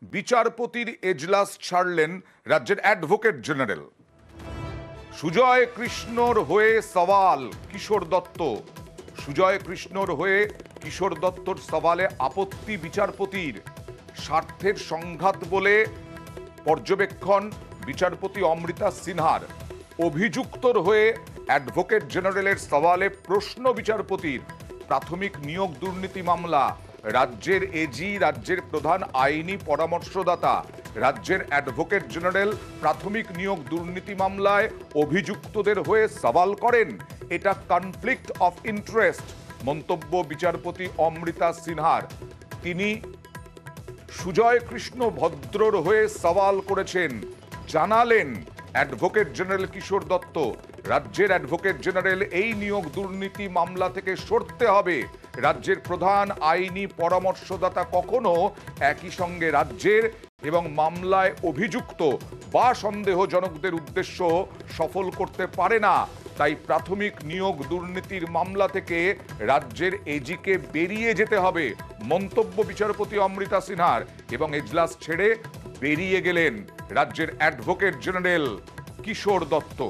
বিচারপতির এজলাস ছাড়লেন রাজ্যের অ্যাডভোকেট জেনারেল। সুজয় কৃষ্ণর হয়ে সওয়াল কিশোর দত্ত। সুজয় কৃষ্ণর হয়ে কিশোর দত্তর সওয়ালে আপত্তি বিচারপতির। স্বার্থের সংঘাত বলে পর্যবেক্ষণ বিচারপতি অমৃতা সিনহার। অভিযুক্তর হয়ে অ্যাডভোকেট জেনারেলের সওয়ালে প্রশ্ন বিচারপতির। প্রাথমিক নিয়োগ দুর্নীতি মামলা, রাজ্যের এজি, রাজ্যের প্রধান আইনি পরামর্শদাতা, রাজ্যের অ্যাডভোকেট জেনারেল প্রাথমিক নিয়োগ দুর্নীতি মামলায় অভিযুক্তদের হয়ে সওয়াল করেন। এটা কনফ্লিক্ট অফ ইন্টারেস্ট মন্তব্য বিচারপতি অমৃতা সিনহার। তিনি সুজয় কৃষ্ণ ভদ্রর হয়ে সওয়াল করেছেন। জানালেন অ্যাডভোকেট জেনারেল কিশোর দত্ত, রাজ্যের অ্যাডভোকেট জেনারেল এই নিয়োগ দুর্নীতি মামলা থেকে সরতে হবে। রাজ্যের প্রধান আইনি পরামর্শদাতা কখনো একই সঙ্গে রাজ্যের এবং মামলায় অভিযুক্ত বা সন্দেহজনকদের উদ্দেশ্য সফল করতে পারে না। তাই প্রাথমিক নিয়োগ দুর্নীতির মামলা থেকে রাজ্যের এজিকে বেরিয়ে যেতে হবে মন্তব্য বিচারপতি অমৃতা সিনহার। এবং এজলাস ছেড়ে বেরিয়ে গেলেন রাজ্যের অ্যাডভোকেট জেনারেল কিশোর দত্ত।